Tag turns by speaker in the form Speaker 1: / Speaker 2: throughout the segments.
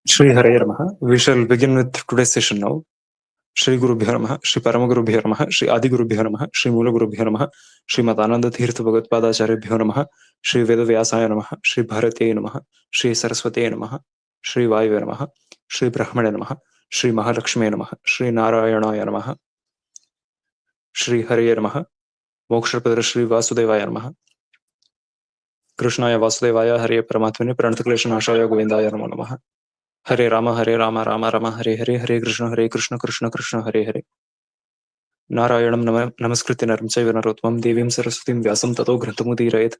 Speaker 1: Shri Hare Namaha. We shall begin with today's session now. Shri Gurubhyo Namaha, Shri Paramagurubhyo Namaha, Shri Adigurubhyo Namaha, Shri Mulagurubhyo Namaha, Shri Matananda Tirtha Bhagatpadacharibhyo Namaha, Shri Vedavyasaya Namaha, Shri Bharate Namaha, Shri Saraswate Namaha, Shri Vayave Namaha, Shri Brahmane Namaha, Shri Mahalakshmi Namaha, Shri Narayanaya Namaha, Shri Hare Namaha, Mokshapadra Shri Vasudevaya Namaha, Krishnaya Vasudevaya Hare Paramatmane Pranathakleshanashaya Govindaya Namo Namaha. Hare Rama, Rama Rama, Hare Hare, Hare Krishna, Krishna Krishna, Hare Hare. Narayanam Namaskritya Naram Chaiva Narottamam Devim Saraswatim Vyasam Tato Grantamudiraet.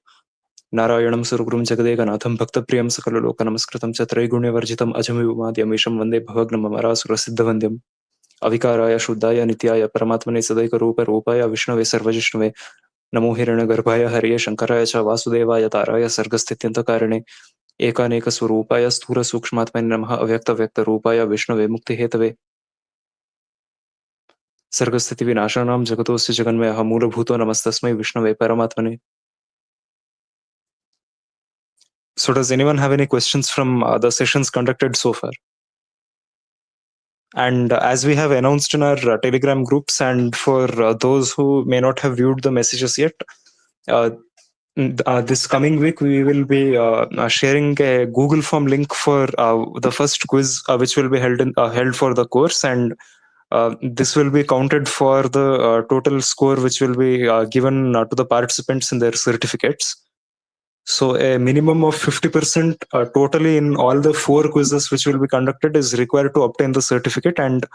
Speaker 1: Narayanam Surugurum Jagadekanatham Bhaktapriyam Sakalaloka Namaskritam Chatraigunya Varjitam Ajamivamadyam Isham Vande Bhavagnam Amarasura Avikaraya Shuddhaya Nityaya Paramatmane Sadaika Rupa Rupaya Vishnave Sarvajishnave Namo Hiranyagarbhaya Hariya Shankaraya Cha Vasudevaya Taraya Sargasthityantakaranē एकानेक स्वरूपाय स्थूल सूक्ष्मात्मने नमः अव्यक्त व्यक्त रूपाय विष्णवे मुक्ति Hathaway सर्गस्थिति विनाशानां जगतोऽस्य जगन्मयः मूलभूतो नमस्तस्मै विष्णवे परमात्मने. So does anyone have any questions from the sessions conducted so far? And as we have announced in our Telegram groups, and for those who may not have viewed the messages yet, this coming week we will be sharing a Google form link for the first quiz which will be held for the course, and this will be counted for the total score which will be given to the participants in their certificates. So a minimum of 50% totally in all the 4 quizzes which will be conducted is required to obtain the certificate, and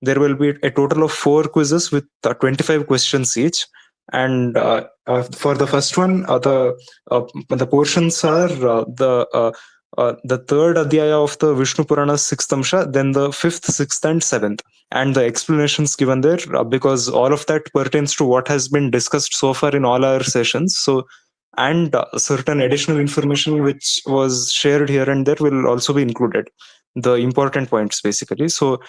Speaker 1: there will be a total of 4 quizzes with 25 questions each. And for the first one, the portions are the third adhyaya of the Vishnu Purana 6th Amsha, then the 5th, 6th, and 7th, and the explanations given there, because all of that pertains to what has been discussed so far in all our sessions. So, and certain additional information which was shared here and there will also be included, the important points basically. So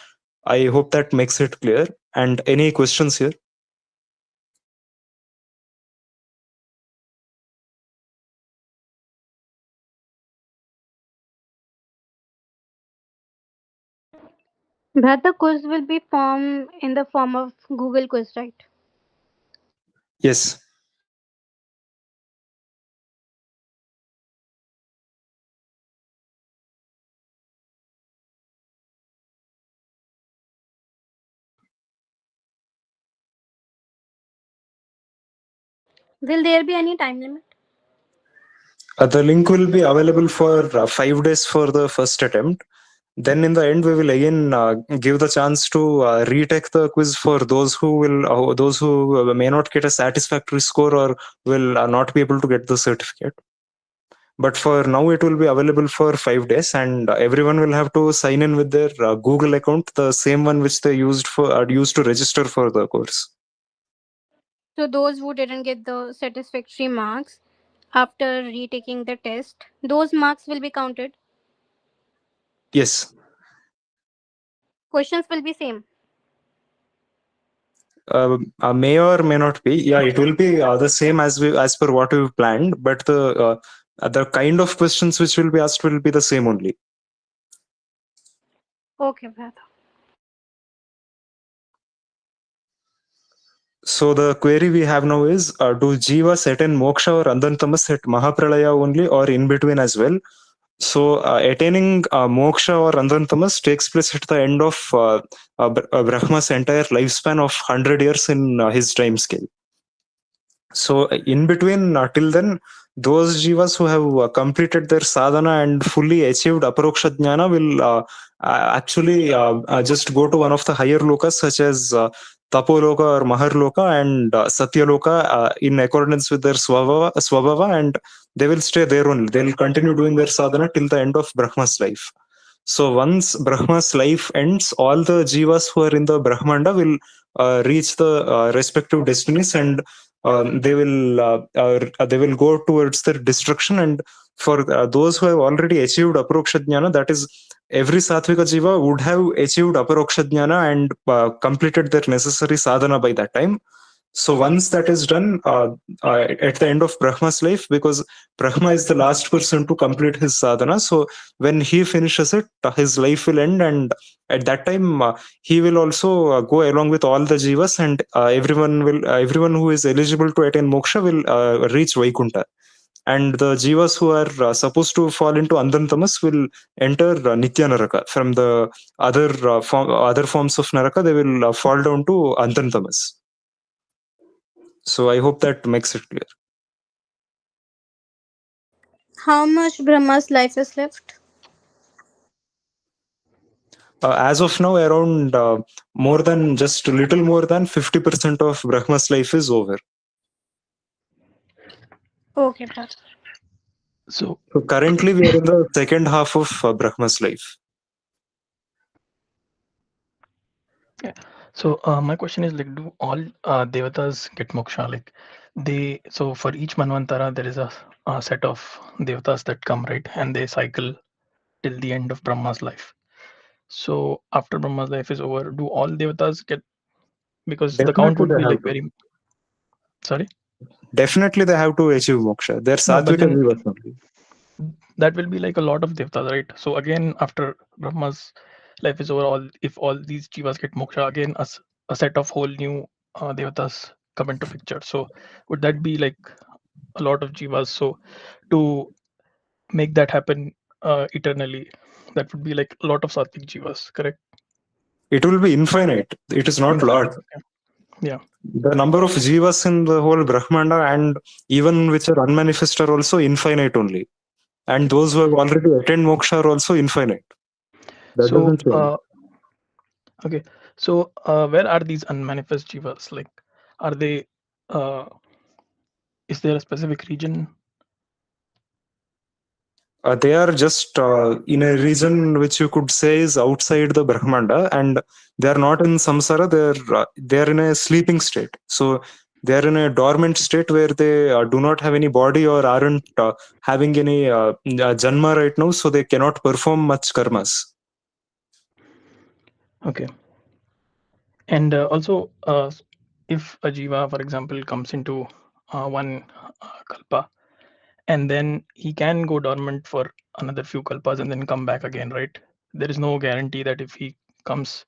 Speaker 1: I hope that makes it clear. And any questions here?
Speaker 2: That the quiz will be in the form of Google quiz, right?
Speaker 1: Yes.
Speaker 2: Will there be any time limit?
Speaker 1: The link will be available for 5 days for the first attempt. Then in the end, we will again give the chance to retake the quiz for those who may not get a satisfactory score or will not be able to get the certificate. But for now, it will be available for 5 days, and everyone will have to sign in with their Google account, the same one which they used to register for the course.
Speaker 2: So those who didn't get the satisfactory marks after retaking the test, those marks will be counted.
Speaker 1: Yes.
Speaker 2: Questions will be same.
Speaker 1: May or may not be. Yeah, it will be the same as per what we've planned, but the kind of questions which will be asked will be the same only.
Speaker 2: Okay, brother.
Speaker 1: So the query we have now is, do jivas attain moksha or andantamas at Mahapralaya only, or in between as well? So attaining moksha or andantamas takes place at the end of Brahma's entire lifespan of 100 years in his time scale. So in between, till then, those jivas who have completed their sadhana and fully achieved aparoksha jnana will actually just go to one of the higher lokas, such as Tapoloka or Maharloka and Satyaloka, in accordance with their swabhava, and they will stay there only. They will continue doing their sadhana till the end of Brahma's life. So once Brahma's life ends, all the jivas who are in the Brahmanda will reach the respective destinies, and they will go towards their destruction. And for those who have already achieved aparoksha jnana, that is, every satvika jiva would have achieved aparoksha jnana and completed their necessary sadhana by that time. So once that is done, at the end of Brahma's life, because Brahma is the last person to complete his sadhana, so when he finishes it, his life will end, and at that time he will also go along with all the jivas, and everyone who is eligible to attain moksha will reach Vaikuntha. And the jivas who are supposed to fall into Andantamas will enter Nitya Naraka. From the other forms of Naraka, they will fall down to Andantamas. So I hope that makes it clear.
Speaker 2: How much Brahma's life is left?
Speaker 1: As of now, around more than just a little more than 50% of Brahma's life is over.
Speaker 2: Okay, brother.
Speaker 3: So
Speaker 1: So currently, we are in the second half of Brahma's life.
Speaker 3: yeah. So my question is like, do all devatas get moksha? Like so for each manvantara there is a set of devatas that come, right, and they cycle till the end of Brahma's life. So after Brahma's life is over, do all devatas get? Because the count
Speaker 1: Definitely,
Speaker 3: would
Speaker 1: they
Speaker 3: be
Speaker 1: have
Speaker 3: like
Speaker 1: to.
Speaker 3: very sorry.
Speaker 1: Definitely, they have to achieve moksha. They're
Speaker 3: No, but
Speaker 1: satvika
Speaker 3: then
Speaker 1: jivas only.
Speaker 3: that will be like a lot of devatas, right? So again, after Brahma's life is over, all if all these jivas get moksha, again a set of whole new devatas come into picture. So would that be like a lot of jivas? So to make that happen eternally, that would be like a lot of sattvic jivas, correct?
Speaker 1: It will be infinite. It is not
Speaker 3: Infinite.
Speaker 1: lot.
Speaker 3: Okay. Yeah.
Speaker 1: The number of jivas in the whole Brahmanda and even which are unmanifest are also infinite only. And those who have already attained moksha are also infinite. That
Speaker 3: So
Speaker 1: doesn't change.
Speaker 3: okay. So where are these unmanifest jivas? Like, are they? Uh, is there a specific region?
Speaker 1: They are just in a region which you could say is outside the Brahmanda, and they are not in samsara. They are in a sleeping state. So they are in a dormant state where they do not have any body or aren't having any janma right now, so they cannot perform much karmas.
Speaker 3: Okay. And also, if a jiva, for example, comes into one kalpa, and then he can go dormant for another few kalpas and then come back again, right? There is no guarantee that if he comes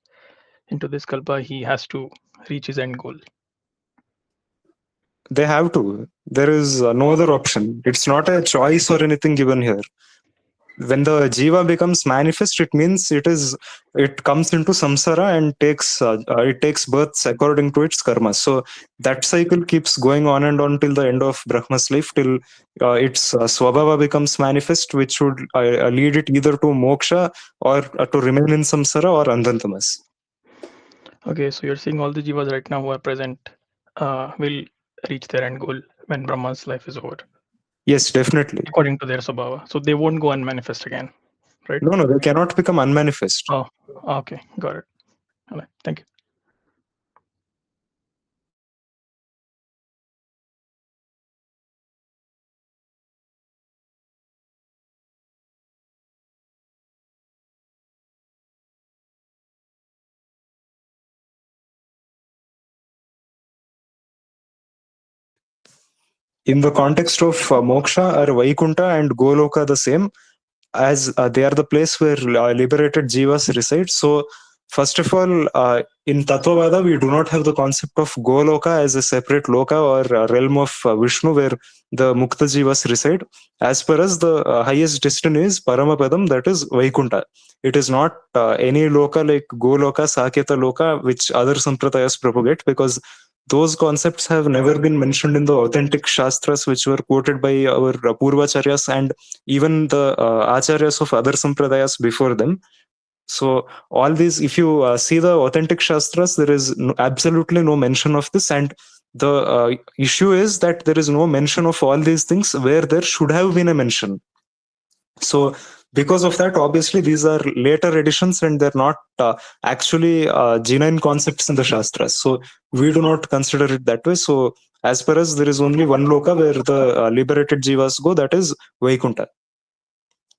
Speaker 3: into this kalpa, he has to reach his end goal.
Speaker 1: They have to. There is no other option. It's not a choice or anything given here. When the jiva becomes manifest, it means it comes into samsara and it takes births according to its karma. So that cycle keeps going on and on till the end of Brahma's life, till its swabhava becomes manifest, which would lead it either to moksha or to remain in samsara or andantamas.
Speaker 3: Okay, so you're seeing all the jivas right now who are present will reach their end goal when Brahma's life is over,
Speaker 1: Yes, definitely.
Speaker 3: according to their swabhava. So they won't go unmanifest again, right?
Speaker 1: No, they cannot become unmanifest.
Speaker 3: Oh, okay, got it. All right, thank you.
Speaker 1: In the context of moksha, are Vaikuntha and Goloka the same, as they are the place where liberated jivas reside. So, first of all, in Tattvavaada, we do not have the concept of Goloka as a separate loka or realm of Vishnu where the Mukta jivas reside. As per us, the highest destiny is Paramapadam, that is Vaikuntha. It is not any loka like Goloka, Saketa loka, which other sampradayas propagate, because those concepts have never been mentioned in the authentic shastras which were quoted by our purvacharyas and even the acharyas of other sampradayas before them. So all these, if you see the authentic shastras, there is absolutely no mention of this, and the issue is that there is no mention of all these things where there should have been a mention. So because of that, obviously these are later editions and they're not actually genuine concepts in the shastras. So we do not consider it that way. So as per us, there is only one loka where the liberated jivas go, that is Vaikuntha.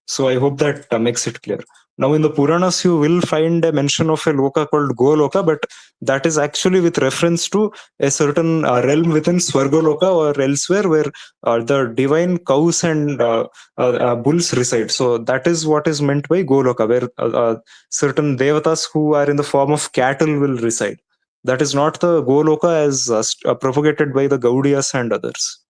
Speaker 1: So I hope that makes it clear. Now, in the Puranas, you will find a mention of a loka called Goloka, but that is actually with reference to a certain realm within Swargaloka or elsewhere where the divine cows and bulls reside. So that is what is meant by Goloka, where certain devatas who are in the form of cattle will reside. That is not the Goloka as propagated by the Gaudiyas and others.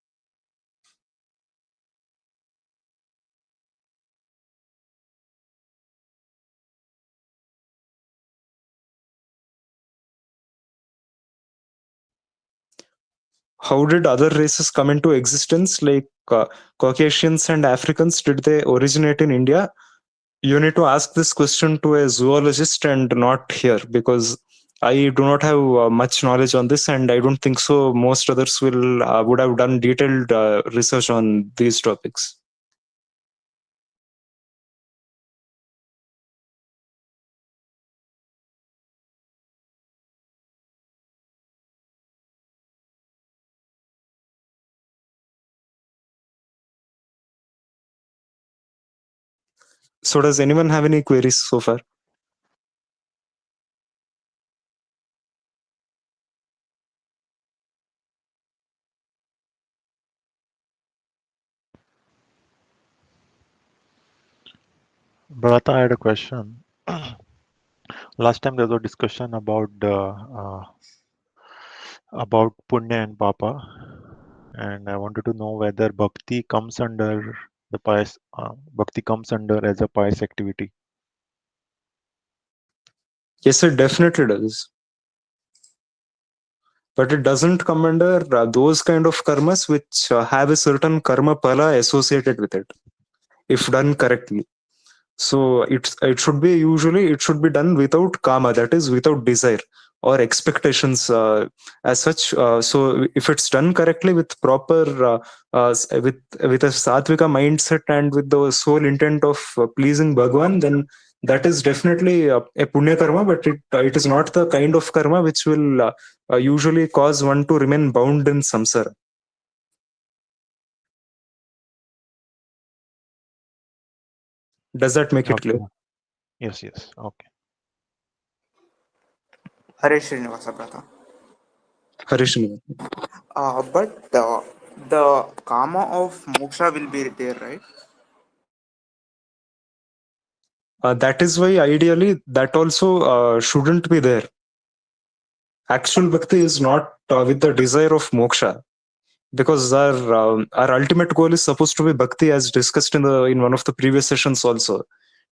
Speaker 1: How did other races come into existence, like Caucasians and Africans? Did they originate in India? You need to ask this question to a zoologist and not here, because I do not have much knowledge on this, and I don't think so most others will would have done detailed research on these topics. So does anyone have any queries so far?
Speaker 4: Bharata, I had a question. Last time there was a discussion about Punya and Papa, and I wanted to know whether Bhakti comes under the pious Bhakti comes under as a pious activity.
Speaker 1: Yes, it definitely does. But it doesn't come under those kind of karmas which have a certain karma pala associated with it, if done correctly. So it should be usually it should be done without kama, that is without desire or expectations as such. So if it's done correctly with proper with a satvika mindset and with the sole intent of pleasing Bhagwan, then that is definitely a punya karma, but it is not the kind of karma which will usually cause one to remain bound in samsara. Does that make it clear?
Speaker 4: Yes, yes. Okay.
Speaker 5: Hare Srinivasa, brother.
Speaker 1: Harish?
Speaker 5: But the karma of moksha will be there, right?
Speaker 1: That is why ideally that also shouldn't be there. Actual bhakti is not with the desire of moksha, because our ultimate goal is supposed to be bhakti, as discussed in one of the previous sessions also.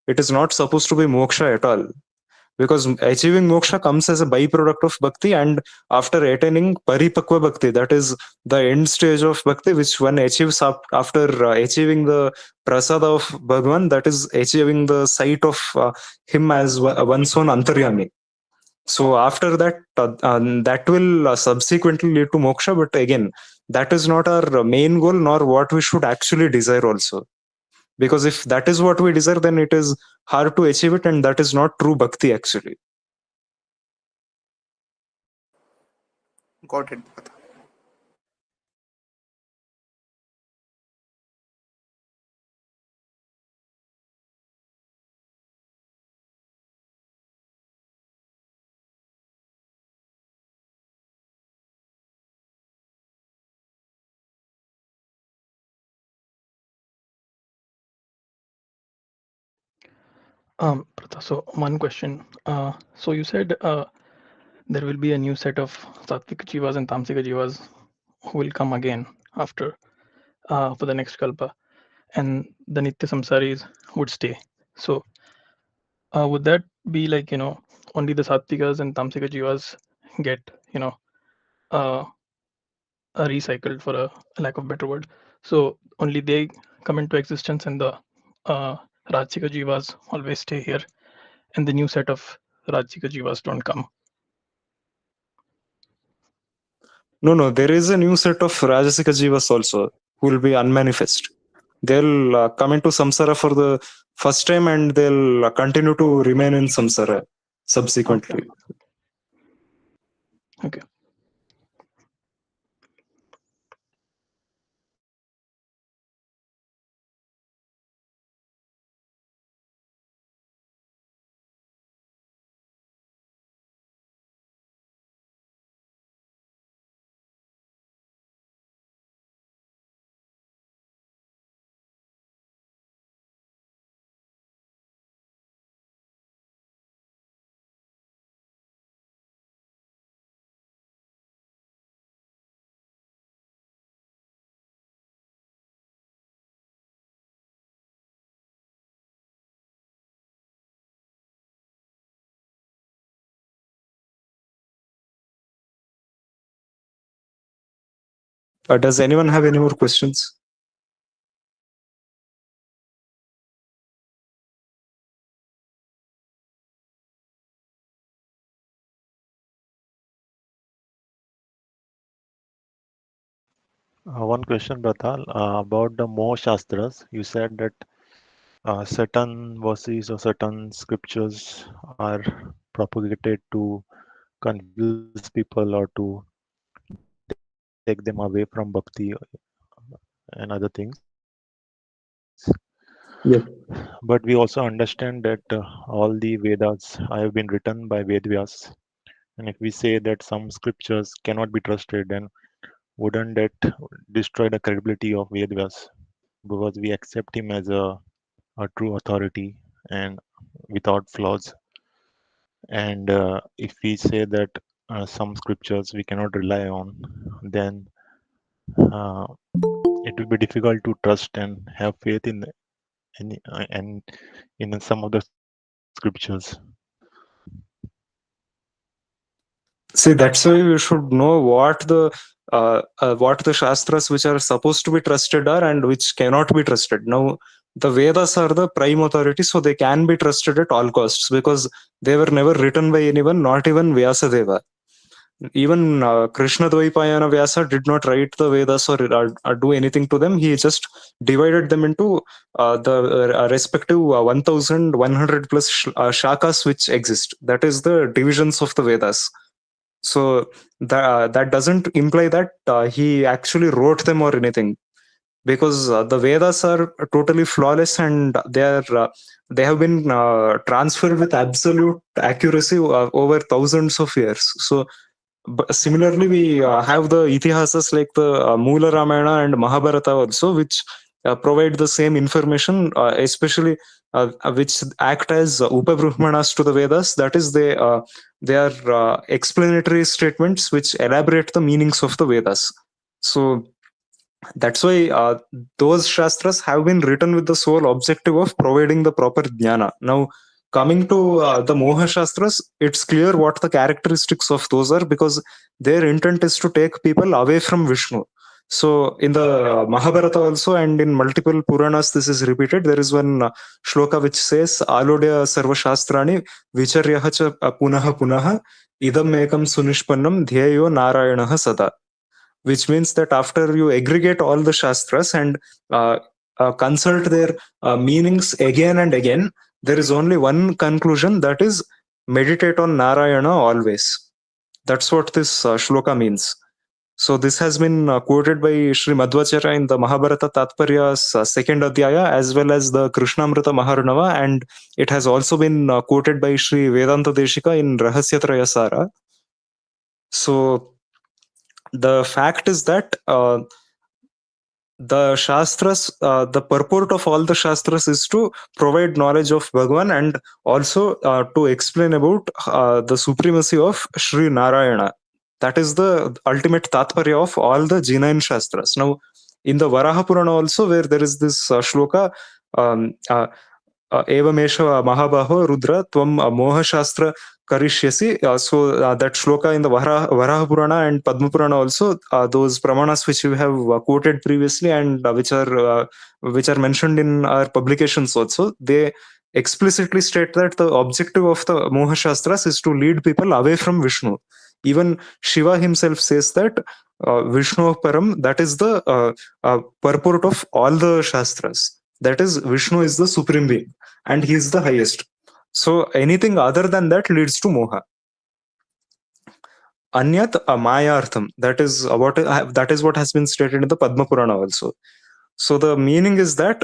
Speaker 1: It is not supposed to be moksha at all, because achieving moksha comes as a byproduct of bhakti, and after attaining paripakva bhakti, that is the end stage of bhakti which one achieves after achieving the prasada of Bhagwan, that is achieving the sight of him as one's own antaryami. So after that, that will subsequently lead to moksha, but again, that is not our main goal nor what we should actually desire also, because if that is what we desire, then it is hard to achieve it, and that is not true bhakti actually.
Speaker 5: Got it, brother.
Speaker 3: Pratha, so one question. So you said there will be a new set of Sattvika Jivas and Tamsika Jivas who will come again after for the next Kalpa, and the Nitya Samsaris would stay. So would that be like, only the Sattvikas and Tamsika Jivas get, uh, recycled, for a lack of better word? So only they come into existence, and the Rajsika Jivas always stay here, and the new set of Rajsika Jivas don't come.
Speaker 1: No, there is a new set of Rajasika Jivas also who will be unmanifest. They'll come into samsara for the first time, and they'll continue to remain in samsara subsequently.
Speaker 3: Okay.
Speaker 1: Does anyone have any more questions?
Speaker 4: One question, Prathal, about the Moh Shastras. You said that certain verses or certain scriptures are propagated to confuse people or to take them away from bhakti and other things.
Speaker 1: Yes.
Speaker 4: But we also understand that all the Vedas have been written by Vedvyas. And if we say that some scriptures cannot be trusted, then wouldn't that destroy the credibility of Vedvyas? Because we accept him as a true authority and without flaws. And if we say that some scriptures we cannot rely on, then uh, it will be difficult to trust and have faith in any and in some of the scriptures.
Speaker 1: See, that's why you should know what the shastras which are supposed to be trusted are and which cannot be trusted. Now, the Vedas are the prime authority, so they can be trusted at all costs because they were never written by anyone, not even Vyasadeva. Even Krishna Dvaipayana Vyasa did not write the Vedas or do anything to them. He just divided them into the respective 1100 plus shakas which exist. That is the divisions of the Vedas. So that doesn't imply that he actually wrote them or anything, because the Vedas are totally flawless and they have been transferred with absolute accuracy over thousands of years. So similarly, we have the itihasas like the Moola Ramayana and Mahabharata also, which provide the same information, especially which act as upabrahmanas to the Vedas. That is, they are explanatory statements which elaborate the meanings of the Vedas. So that's why those shastras have been written with the sole objective of providing the proper jnana. Now, coming to the Moha Shastras, it's clear what the characteristics of those are, because their intent is to take people away from Vishnu. So, in the Mahabharata also and in multiple Puranas, this is repeated. There is one shloka which says, Alodya Sarva Shastrani Vicharyaha cha punaha punaha idam ekam sunishpannam dhyeyo narayanaha sada, which means that after you aggregate all the shastras and consult their meanings again and again, there is only one conclusion, that is, meditate on Narayana always. That's what this shloka means. So this has been quoted by Sri Madhvacharya in the Mahabharata Tatparya's second adhyaya, as well as the Krishnamrita Maharunava, and it has also been quoted by Sri Vedanta Deshika in Rahasyatraya Sara. So the fact is that the shastras, the purport of all the shastras is to provide knowledge of Bhagavan and also to explain about the supremacy of Sri Narayana. That is the ultimate tatparya of all the Jain shastras. Now, in the Varaha Purana also, where there is this shloka, Evamesha Mahabaho Rudra Tvam Moha Shastra Karishyasi. So that shloka in the Varaha Purana and Padma Purana also, those pramanas which we have quoted previously and which are mentioned in our publications also, they explicitly state that the objective of the Moha Shastras is to lead people away from Vishnu. Even Shiva himself says that Vishnu Param, that is the purport of all the Shastras. That is, Vishnu is the supreme being and he is the highest. So anything other than that leads to moha. Anyat mayartham. That is what has been stated in the Padma Purana also. So the meaning is that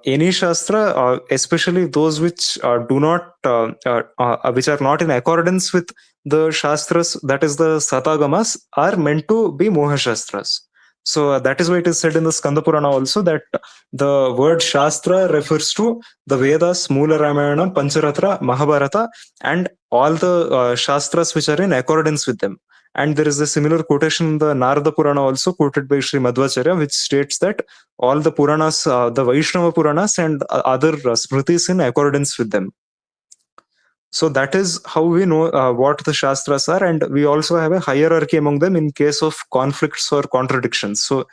Speaker 1: any shastra, especially those which do not, which are not in accordance with the shastras, that is the satagamas, are meant to be moha shastras. So that is why it is said in the Skanda Purana also that the word shastra refers to the Vedas, Moola Ramayana, Pancharatra, Mahabharata, and all the shastras which are in accordance with them. And there is a similar quotation in the Narada Purana also, quoted by Sri Madhvacharya, which states that all the Puranas, the Vaishnava Puranas and other Smritis in accordance with them. So that is how we know what the Shastras are, and we also have a hierarchy among them in case of conflicts or contradictions. So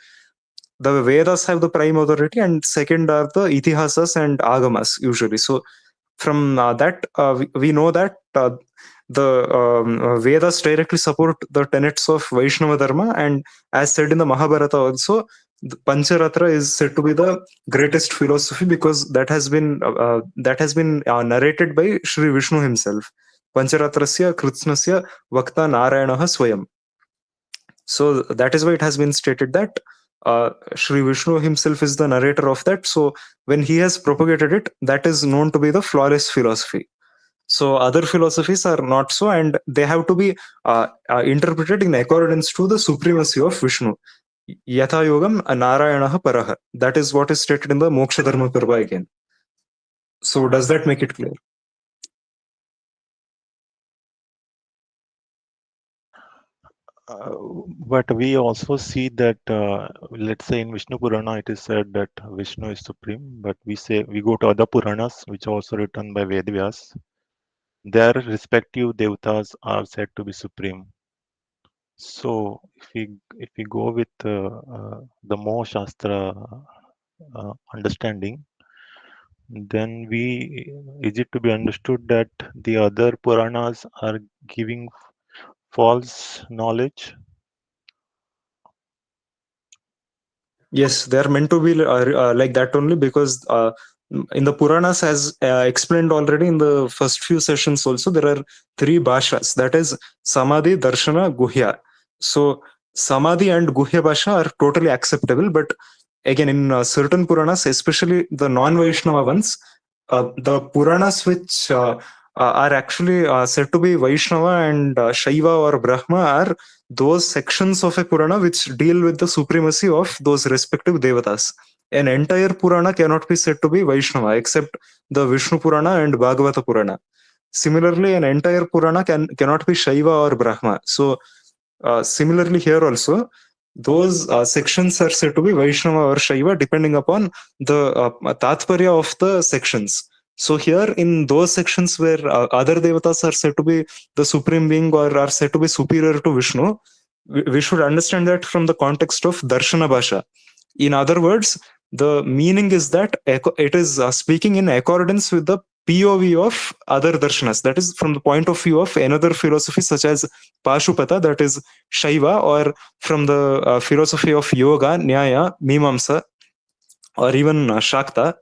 Speaker 1: the Vedas have the prime authority, and second are the Itihasas and Agamas usually. So from that, we know that the Vedas directly support the tenets of Vaishnava Dharma, and as said in the Mahabharata also, the Pancharatra is said to be the greatest philosophy because that has been narrated by Sri Vishnu himself. Pancharatrasya Kritsnasya Vakta Narayanaha Swayam. So that is why it has been stated that Sri Vishnu himself is the narrator of that. So when he has propagated it, that is known to be the flawless philosophy. So other philosophies are not so, and they have to be interpreted in accordance to the supremacy of Vishnu. Yatha yogam narayanaha paraha. That is what is stated in the Moksha Dharma Parva again. So does that make it clear?
Speaker 4: But we also see that, let's say in Vishnu Purana, it is said that Vishnu is supreme. But we go to other Puranas, which are also written by Vedvyas. Their respective devatas are said to be supreme. So if we go with the more Shastra understanding, then is it to be understood that the other Puranas are giving false knowledge?
Speaker 1: Yes, they are meant to be like that only because in the Puranas, as explained already in the first few sessions, also there are three bhashas, that is Samadhi, Darshana, Guhya. So Samadhi and Guhya bhasha are totally acceptable, but again, in certain Puranas, especially the non-Vaishnava ones, the Puranas which are actually said to be Vaishnava and Shaiva or Brahma are those sections of a Purana which deal with the supremacy of those respective devatas. An entire Purana cannot be said to be Vaishnava except the Vishnu Purana and Bhagavata Purana. Similarly, an entire Purana cannot be Shaiva or Brahma. So, similarly, here also, those sections are said to be Vaishnava or Shaiva depending upon the Tatparya of the sections. So here in those sections where other devatas are said to be the supreme being or are said to be superior to Vishnu, we should understand that from the context of Darshana Bhasha. In other words, the meaning is that it is speaking in accordance with the POV of other darshanas. That is from the point of view of another philosophy such as Pashupata, that is Shaiva, or from the philosophy of Yoga, Nyaya, Mimamsa, or even Shakta.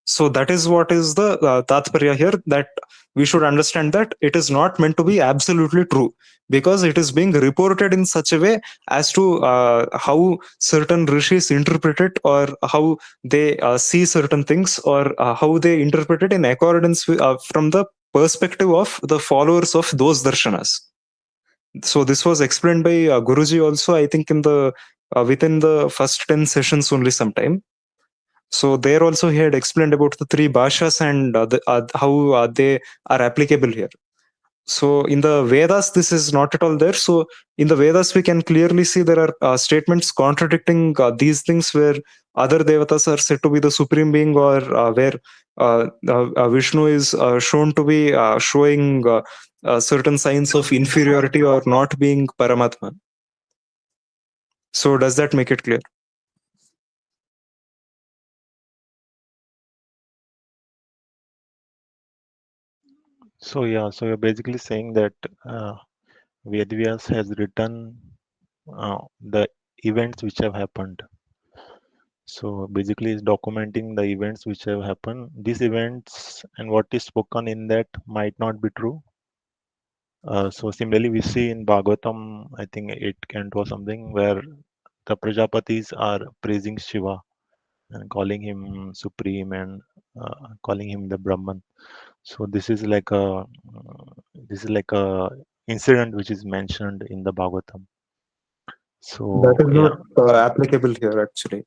Speaker 1: So that is what is the Tatparya here, that we should understand that it is not meant to be absolutely true because it is being reported in such a way as to how certain rishis interpret it or how they see certain things or how they interpret it in accordance with, from the perspective of the followers of those darshanas. So this was explained by Guruji also, I think in the within the first 10 sessions only sometime. So there also he had explained about the three bhashas and how they are applicable here. So in the Vedas, this is not at all there. So in the Vedas, we can clearly see there are statements contradicting these things where other devatas are said to be the supreme being or where Vishnu is shown to be showing certain signs of inferiority or not being Paramatma. So does that make it clear?
Speaker 4: So yeah, so you're basically saying that Vedvyas has written the events which have happened. So basically, it's documenting the events which have happened. These events and what is spoken in that might not be true. So similarly, we see in Bhagavatam, I think 8 canto or something, where the Prajapatis are praising Shiva and calling him supreme and calling him the Brahman. So this is like a incident which is mentioned in the Bhagavatam.
Speaker 1: That
Speaker 4: So
Speaker 1: is
Speaker 4: yeah,
Speaker 1: not applicable here actually.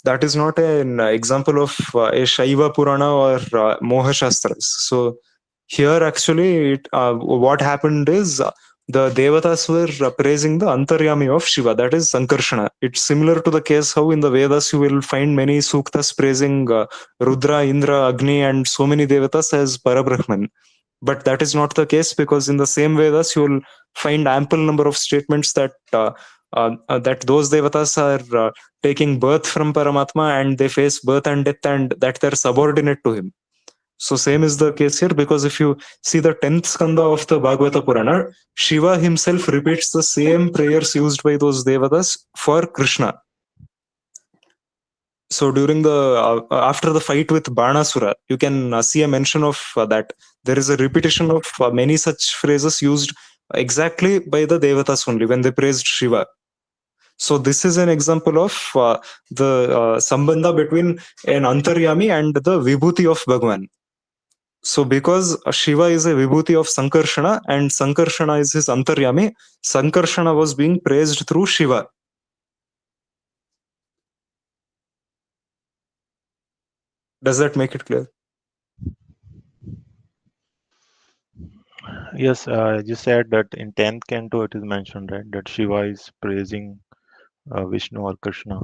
Speaker 1: That is not an example of a Shaiva Purana or Moha Shastras. So here actually what happened is the Devatas were praising the Antaryami of Shiva, that is Sankarshana. It's similar to the case how in the Vedas you will find many suktas praising Rudra, Indra, Agni and so many Devatas as Parabrahman. But that is not the case, because in the same Vedas you will find ample number of statements that that those devatas are taking birth from Paramatma, and they face birth and death, and that they're subordinate to him. So same is the case here, because if you see the 10th skanda of the Bhagavata Purana, Shiva himself repeats the same prayers used by those devatas for Krishna. So during the after the fight with Banasura, you can see a mention of that. There is a repetition of many such phrases used exactly by the devatas only when they praised Shiva. So this is an example of the sambandha between an Antaryami and the Vibhuti of Bhagwan. So because Shiva is a Vibhuti of Sankarshana and Sankarshana is his Antaryami, Sankarshana was being praised through Shiva. Does that make it clear?
Speaker 4: Yes, you said that in 10th canto it is mentioned, right, that Shiva is praising Vishnu or Krishna.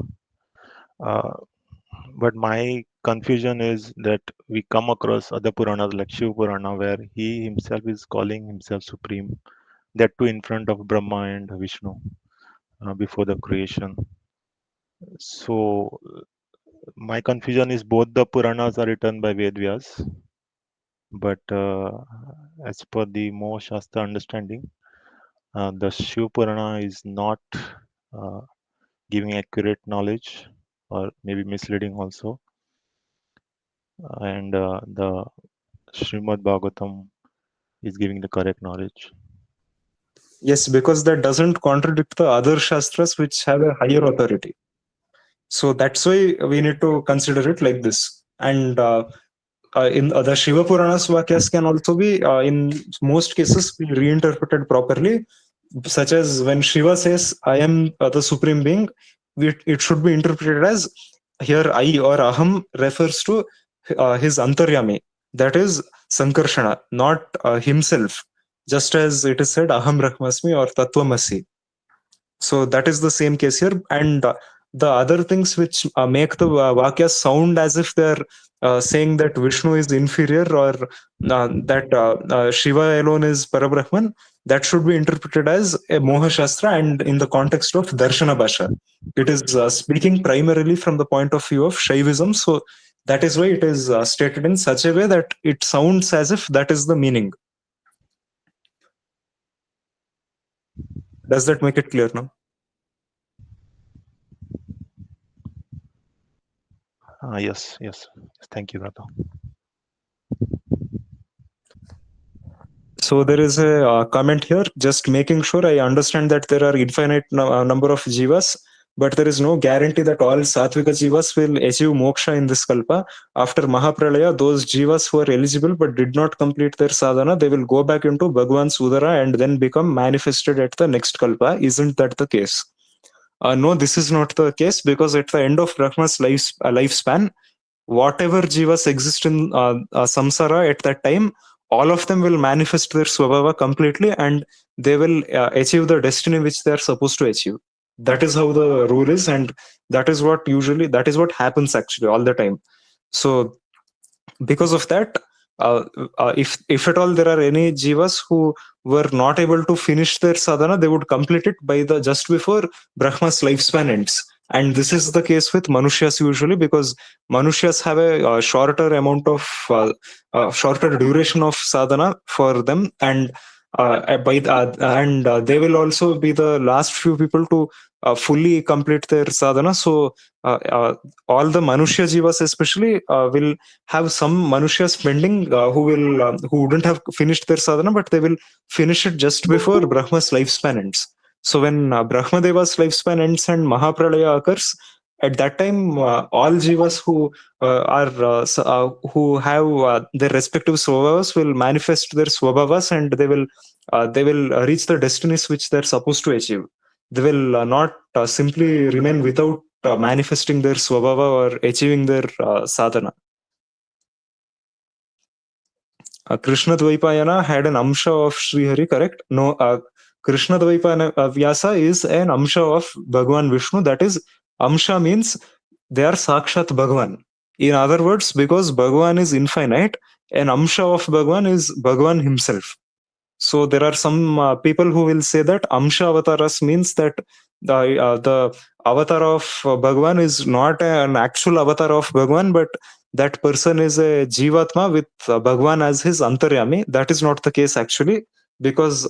Speaker 4: But my confusion is that we come across other Puranas like Shiva Purana where he himself is calling himself supreme, that too in front of Brahma and Vishnu before the creation. So my confusion is both the Puranas are written by Vedvyas, but as per the Moha Shastra understanding, the Shiva Purana is not uh, giving accurate knowledge or maybe misleading also, and the Srimad Bhagavatam is giving the correct knowledge.
Speaker 1: Yes, because that doesn't contradict the other Shastras which have a higher authority. So that's why we need to consider it like this. And in the Shiva Puranas Vakyas can also be, in most cases, be reinterpreted properly, such as when Shiva says, I am the supreme being, it should be interpreted as, here I or Aham refers to his Antaryami, that is Sankarshana, not himself, just as it is said, Aham Brahmasmi or Tattvamasi. So that is the same case here. And the other things which make the Vakyas sound as if they're saying that Vishnu is inferior, or that Shiva alone is Parabrahman, that should be interpreted as a Moha Shastra and in the context of Darshana Bhasha. It is speaking primarily from the point of view of Shaivism. So that is why it is stated in such a way that it sounds as if that is the meaning. Does that make it clear now?
Speaker 4: Yes. Thank you, Radha.
Speaker 1: So there is a comment here, just making sure I understand that there are infinite number of jivas, but there is no guarantee that all sattvika jivas will achieve moksha in this kalpa. After Mahapralaya, those jivas who are eligible but did not complete their sadhana, they will go back into Bhagwan's Udara and then become manifested at the next kalpa. Isn't that the case? No, this is not the case, because at the end of Brahma's lifespan, whatever jivas exist in samsara at that time, all of them will manifest their swabhava completely, and they will achieve the destiny which they are supposed to achieve. That is how the rule is, and that is what happens actually all the time. So because of that, if at all there are any jivas who were not able to finish their sadhana, they would complete it by the just before Brahma's lifespan ends. And this is the case with Manushyas usually, because Manushyas have a shorter amount of shorter duration of sadhana for them, and they will also be the last few people to fully complete their sadhana. So all the Manushya jivas especially will have some Manushyas pending who wouldn't have finished their sadhana, but they will finish it just before Brahma's lifespan ends. So when Brahmadeva's lifespan ends and Mahapralaya occurs, at that time all jivas who have their respective swabhavas will manifest their swabhavas, and they will reach the destinies which they're supposed to achieve. They will not simply remain without manifesting their swabhava or achieving their sadhana. Krishna Dvaipayana had an amsha of Srihari, correct? No, Krishna Dvaipayana Vyasa is an amsha of Bhagwan Vishnu. That is, amsha means they are Sakshat Bhagwan. In other words, because Bhagwan is infinite, an amsha of Bhagwan is Bhagwan himself. So there are some people who will say that amsha avataras means that the avatar of Bhagwan is not an actual avatar of Bhagwan, but that person is a jivatma with Bhagwan as his antaryami. That is not the case actually, because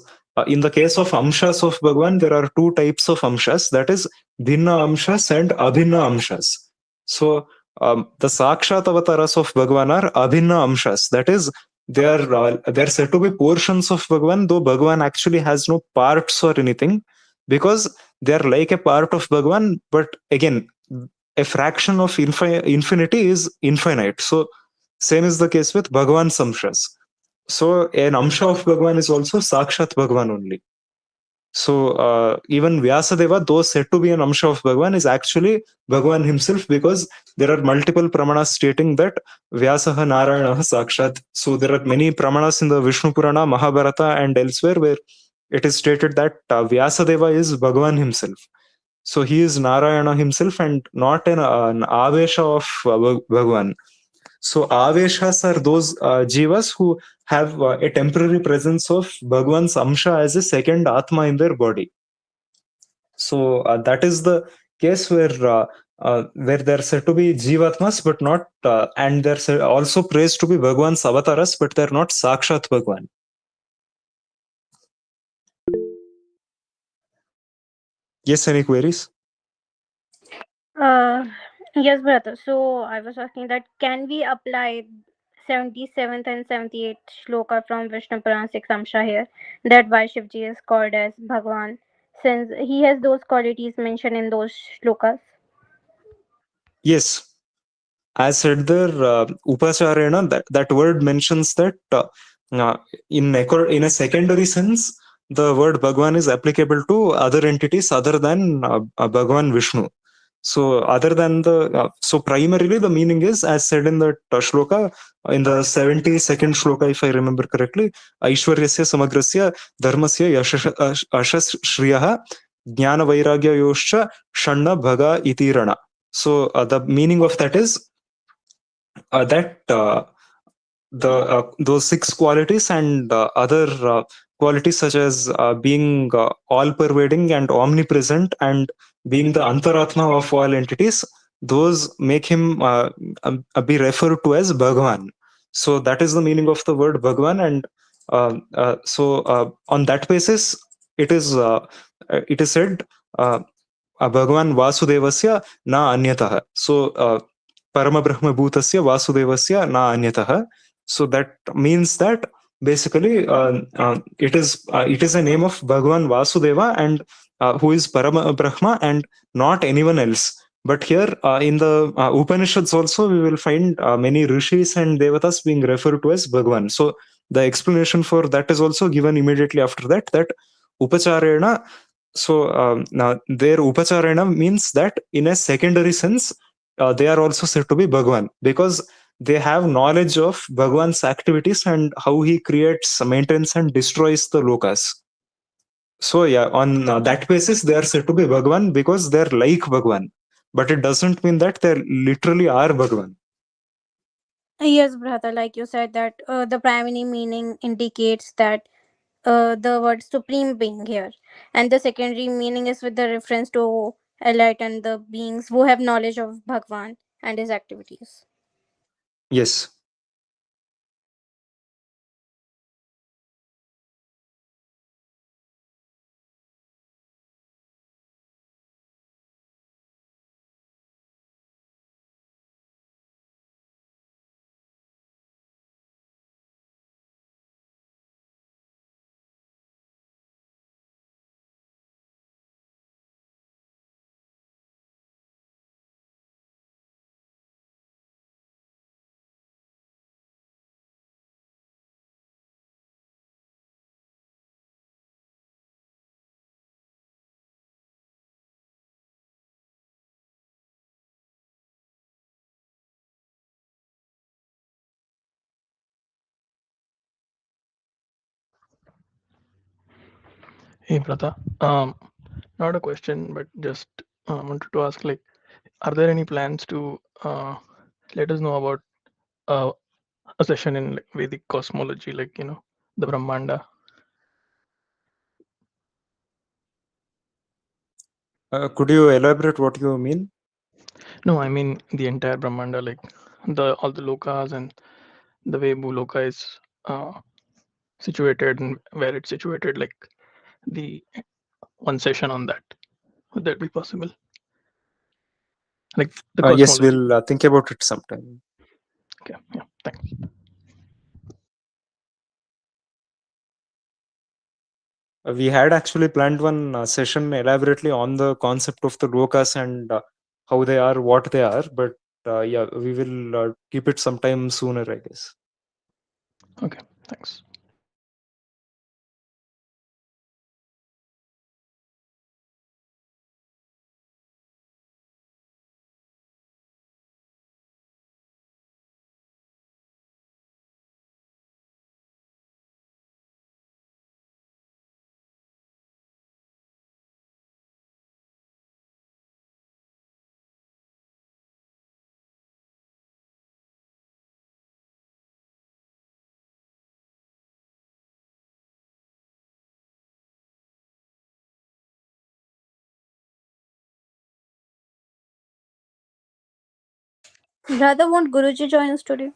Speaker 1: in the case of amshas of Bhagwan, there are two types of amshas, that is bhinna amshas and abhinna amshas. So the sakshat avataras of Bhagwan are abhinna amshas, that is they're said to be portions of Bhagwan, though Bhagwan actually has no parts or anything, because they're like a part of Bhagwan, but again, a fraction of infinity is infinite. So same is the case with Bhagwan Samshas. So an Amsha of Bhagwan is also Sakshat Bhagwan only. So even Vyasadeva, though said to be an Amsha of Bhagwan, is actually Bhagwan himself, because there are multiple pramanas stating that Vyasaha Narayana Sakshat. So there are many pramanas in the Vishnu Purana, Mahabharata, and elsewhere where it is stated that Vyasadeva is Bhagwan himself. So he is Narayana himself and not an Avesha of Bhagwan. So Aveshas are those jivas who have a temporary presence of Bhagwan's Amsha as a second Atma in their body. So that is the case where they're said to be Jivatmas, but not, and they're also praised to be Bhagwan's avataras, but they're not Sakshat Bhagwan. Yes, any queries?
Speaker 2: Uh, yes, brother. So I was asking that can we apply 77th and 78th shloka from Vishnu Purana 6 Amsha here? That why Shivji is called as Bhagwan, since he has those qualities mentioned in those shlokas.
Speaker 1: Yes. As said there, upacharena, that word mentions that in a secondary sense, the word Bhagwan is applicable to other entities other than Bhagwan Vishnu. So other than so primarily the meaning is, as said in the shloka, in the 72nd shloka, if I remember correctly, Aishwaryasya Samagrasya Dharmasya Ashas Shriyaha Jnana Vairagya Yoscha Shanna Bhaga Itirana. So the meaning of that is that those six qualities and other qualities such as being all pervading and omnipresent and being the antaratma of all entities, those make him be referred to as Bhagavan. So that is the meaning of the word Bhagavan, and on that basis it is said Bhagavan Vasudevasya na anyatah. So Paramabrahmabhutasya Vasudevasya na anyatah. So that means that basically it is a name of Bhagavan Vasudeva, and who is Parama Brahma and not anyone else. But here in the Upanishads also we will find many rishis and devatas being referred to as Bhagavan. So the explanation for that is also given immediately after that, that upacharena. So now their upacharena means that in a secondary sense they are also said to be Bhagavan, because they have knowledge of Bhagwan's activities and how he creates, maintains, and destroys the lokas. So yeah, on that basis, they are said to be Bhagwan because they're like Bhagwan. But it doesn't mean that they literally are Bhagwan.
Speaker 2: Yes, brother. Like you said, that the primary meaning indicates that the word supreme being here, and the secondary meaning is with the reference to enlighten the beings who have knowledge of Bhagwan and his activities.
Speaker 1: Yes.
Speaker 3: Hey, brother. Not a question, but just wanted to ask, like, are there any plans to let us know about a session in like Vedic cosmology, like the Brahmanda.
Speaker 1: Could you elaborate what you mean?
Speaker 3: No, I mean the entire Brahmanda, like all the lokas and the way Bhuloka is situated and where it's situated, like the one session on that. Would that be possible? Like the
Speaker 1: Yes,
Speaker 3: cosmology.
Speaker 1: we'll think about it sometime.
Speaker 3: Okay, yeah, thanks.
Speaker 1: We had actually planned one session elaborately on the concept of the lokas and how they are, what they are, but yeah, we will keep it sometime sooner, I guess.
Speaker 3: Okay, thanks.
Speaker 2: Brother, won't Guruji join us today?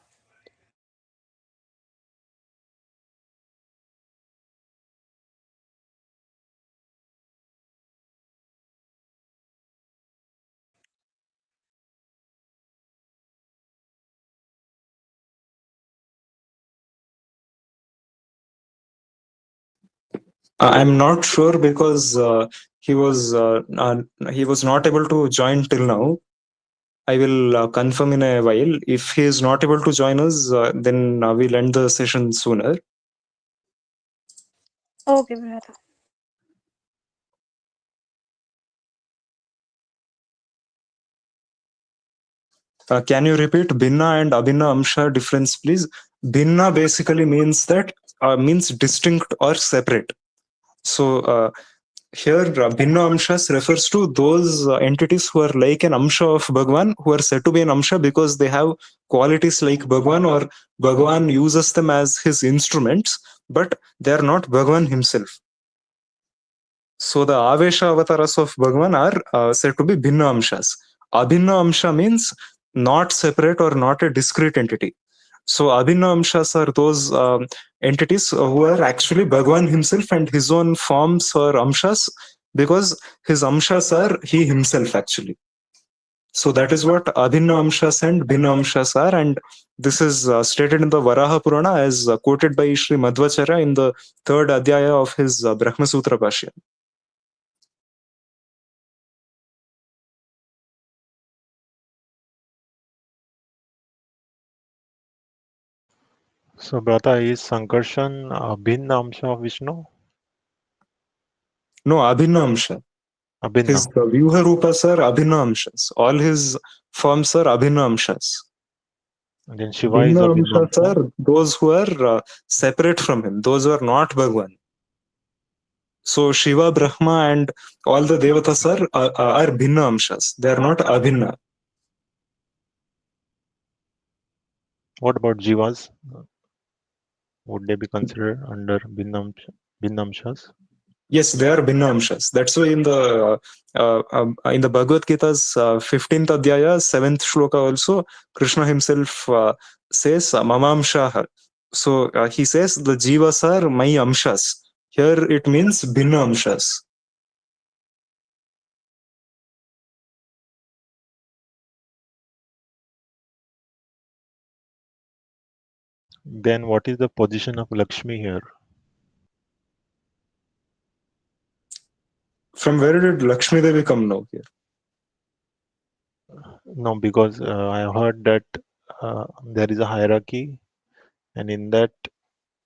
Speaker 1: I'm not sure because he was not able to join till now. I will confirm in a while. If he is not able to join us, then we'll end the session sooner.
Speaker 2: Okay, brother.
Speaker 1: Can you repeat Bhinna and Abhinna Amsha difference, please? Bhinna basically means that means distinct or separate. So here Bhinna Amshas refers to those entities who are like an Amsha of Bhagwan, who are said to be an Amsha because they have qualities like Bhagwan, or Bhagwan uses them as his instruments, but they are not Bhagwan himself. So the Avesha avatars of Bhagwan are said to be Bhinna Amshas. Abhinna Amsha means not separate or not a discrete entity. So Abhinna Amshas are those entities who are actually Bhagwan himself and his own forms or Amshas, because his Amshas are he himself actually. So that is what Abhinna Amshas and Bhinna Amshas are, and this is stated in the Varaha Purana as quoted by Sri Madhvacharya in the third adhyaya of his Brahma Sutra Bhashya.
Speaker 4: So, Brata, is Sankarshan Abhinna Amsha of Vishnu?
Speaker 1: No, Abhinna Amsha.
Speaker 4: Abhinna.
Speaker 1: His Vyuha Rupas are Abhinna Amshas. All his forms are Abhinna Amshas.
Speaker 4: And then Shiva is
Speaker 1: Bhinna
Speaker 4: Abhinna
Speaker 1: Amshas
Speaker 4: Amsha.
Speaker 1: are those who are separate from him, those who are not Bhagwan. So Shiva, Brahma, and all the Devatas are Bhinna Amshas. They are not Abhinna.
Speaker 4: What about Jivas? Would they be considered under Bhinna Amshas?
Speaker 1: Yes, they are Bhinna Amshas. That's why in the Bhagavad Gita's 15th Adhyaya, 7th Shloka also, Krishna himself says Mamamshaha. So he says the Jivas are my Amshas. Here it means Bhinna Amshas.
Speaker 4: Then what is the position of Lakshmi here?
Speaker 1: From where did Lakshmi Devi come now here?
Speaker 4: No, because I heard that there is a hierarchy, and in that,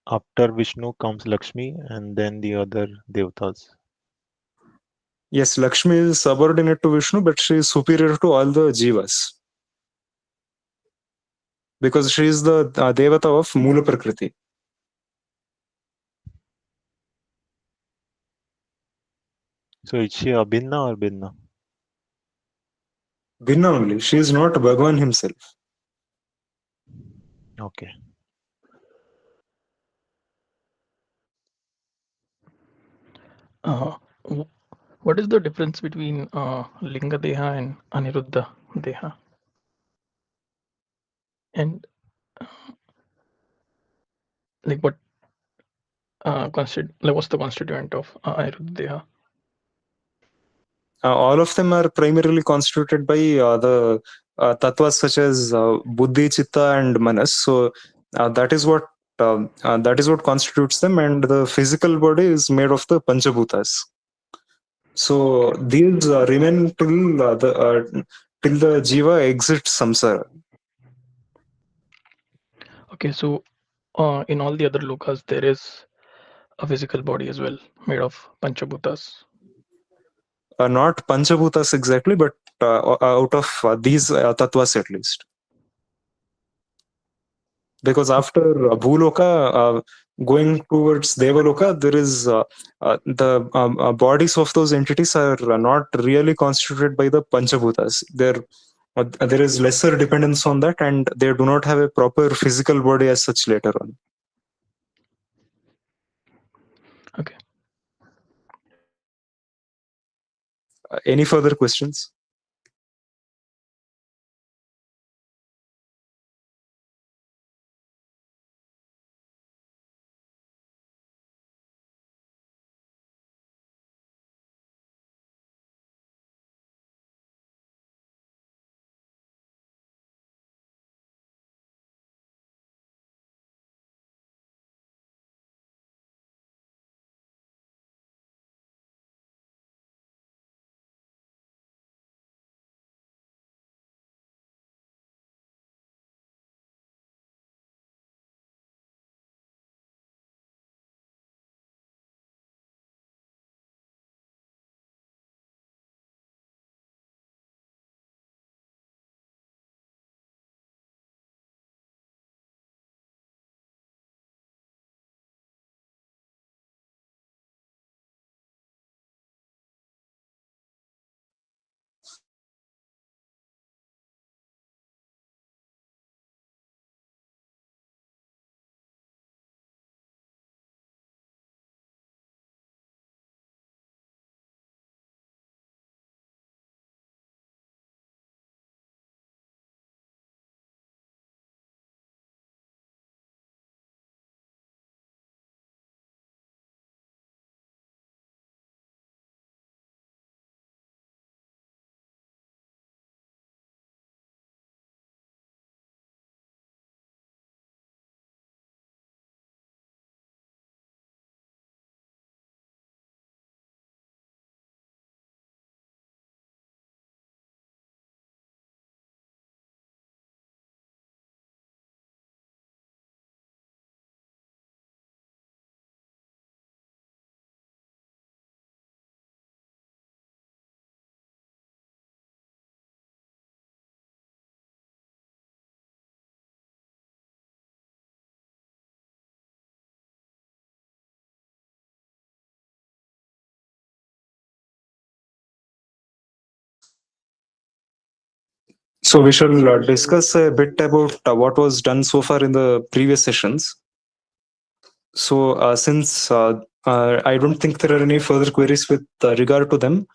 Speaker 4: after Vishnu comes Lakshmi, and then the other devatas.
Speaker 1: Yes, Lakshmi is subordinate to Vishnu, but she is superior to all the Jivas. Because she is the Devata of Mula Prakriti.
Speaker 4: So is she Abhinna or Bhinna?
Speaker 1: Bhinna only. She is not Bhagwan himself.
Speaker 4: Okay.
Speaker 3: Uh, w- what is the difference between Linga Deha and Aniruddha Deha? And like what what's the constituent of Aniruddha Deha?
Speaker 1: All of them are primarily constituted by the tattvas such as buddhi, chitta, and manas. So that is what constitutes them, and the physical body is made of the panchabhutas. So these remain till the jiva exits samsara.
Speaker 3: Okay, so in all the other lokas, there is a physical body as well, made of Panchabhutas.
Speaker 1: Not panchabhutas exactly, but out of these tattvas at least. Because after Bhuloka, going towards Devaloka, there is the bodies of those entities are not really constituted by the Panchabhutas. There is lesser dependence on that, and they do not have a proper physical body as such later on.
Speaker 3: Okay.
Speaker 1: Any further questions? So we shall discuss a bit about what was done so far in the previous sessions. So since I don't think there are any further queries with regard to them,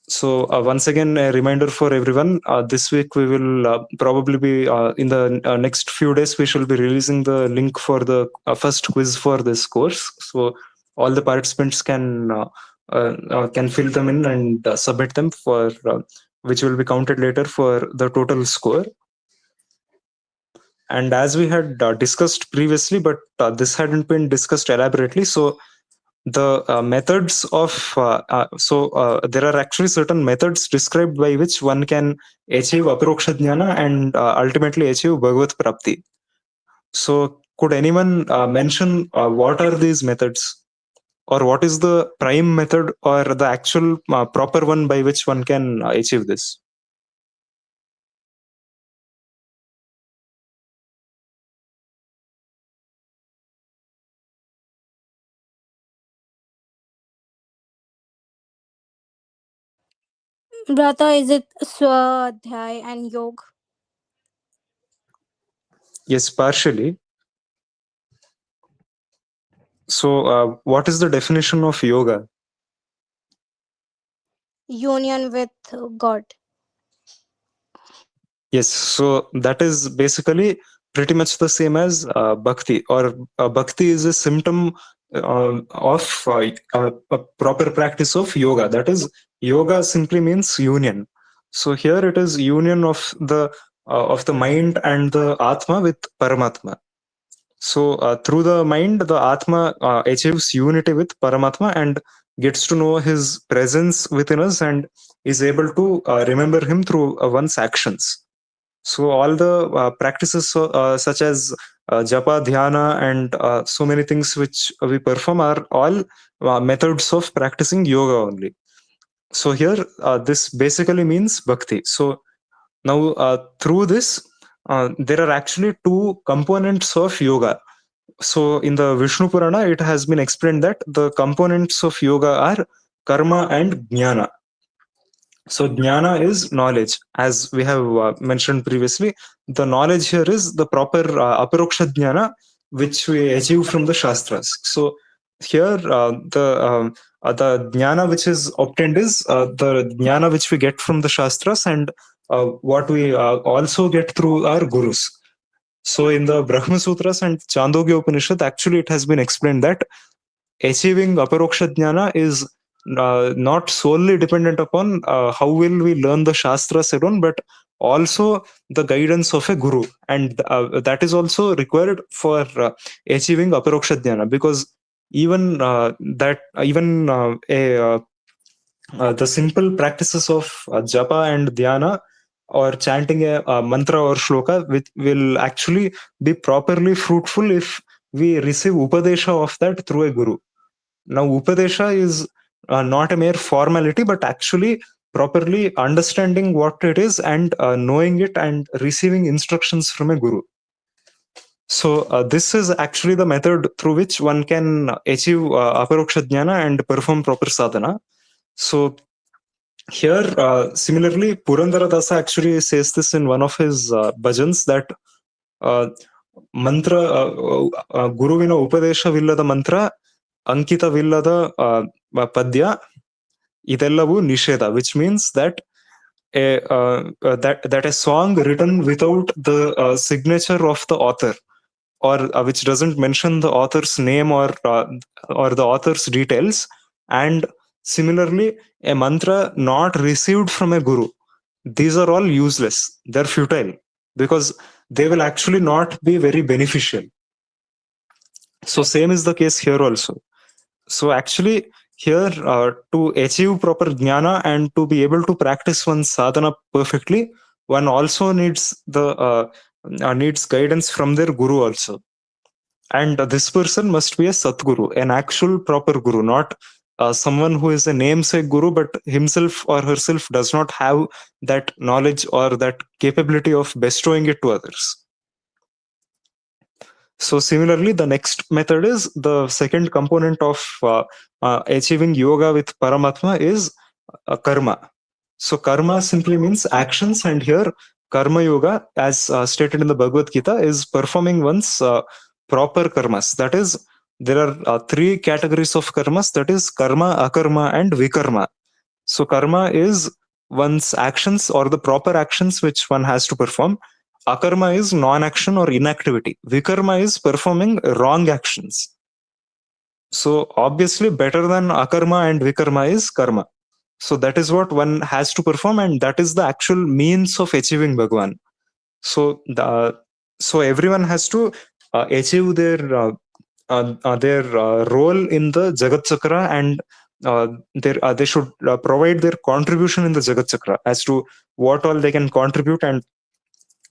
Speaker 1: so once again, a reminder for everyone, this week we will probably be in the next few days, we shall be releasing the link for the first quiz for this course. So all the participants can fill them in and submit them for which will be counted later for the total score. And as we had discussed previously, but this hadn't been discussed elaborately, so the methods of there are actually certain methods described by which one can achieve aproksha jnana and ultimately achieve bhagavad prapti. So could anyone mention what are these methods, or what is the prime method or the actual proper one by which one can achieve this?
Speaker 2: Brata, is it Swadhyay and Yog?
Speaker 1: Yes, partially. So what is the definition of yoga?
Speaker 2: union with God.
Speaker 1: Yes, so that is basically pretty much the same as bhakti, or bhakti is a symptom of a proper practice of yoga. That is, yoga simply means union. So here it is union of the mind and the atma with Paramatma. So through the mind, the atma achieves unity with Paramatma and gets to know his presence within us and is able to remember him through one's actions. So all the practices such as japa, dhyana, and so many things which we perform are all methods of practicing yoga only. So here, this basically means bhakti. So now, through this, there are actually two components of yoga. So in the Vishnu Purana, it has been explained that the components of yoga are karma and jnana. So jnana is knowledge, as we have mentioned previously. The knowledge here is the proper aparoksha jnana, which we achieve from the shastras. So here the jnana which is obtained is the jnana which we get from the shastras, and what we also get through our gurus. So in the Brahma Sutras and Chandogya Upanishad, actually it has been explained that achieving aparoksha jnana is not solely dependent upon how will we learn the shastras alone, but also the guidance of a guru, and that is also required for achieving aparoksha jnana, because even the simple practices of japa and dhyana, or chanting a mantra or shloka, which will actually be properly fruitful if we receive upadesha of that through a guru. Now, Upadesha is not a mere formality, but actually properly understanding what it is and knowing it and receiving instructions from a guru. So, this is actually the method through which one can achieve aparoksha jnana and perform proper sadhana. So, here, similarly, Purandara Dasa actually says this in one of his bhajans that mantra, Guruvina Upadeshavillada mantra, Ankitavillada Padya, Idellavu Nisheda, which means that that a song written without the signature of the author, or which doesn't mention the author's name or the author's details, and similarly a mantra not received from a guru, these are all useless. They're futile because they will actually not be very beneficial. So same is the case here also. So actually here, to achieve proper jnana and to be able to practice one's sadhana perfectly, one also needs needs guidance from their guru also. And this person must be a Satguru, an actual proper guru, not someone who is a namesake guru, but himself or herself does not have that knowledge or that capability of bestowing it to others. So similarly, the next method is the second component of achieving yoga with Paramatma is karma. So karma simply means actions, and here karma yoga, as stated in the Bhagavad Gita, is performing one's proper karmas. That is, there are three categories of karmas, that is karma, akarma, and vikarma. So karma is one's actions or the proper actions which one has to perform. Akarma is non-action or inactivity. Vikarma is performing wrong actions. So obviously better than akarma and vikarma is karma. So that is what one has to perform, and that is the actual means of achieving Bhagwan. So everyone has to achieve their role in the Jagat Chakra, and they should provide their contribution in the Jagat Chakra as to what all they can contribute and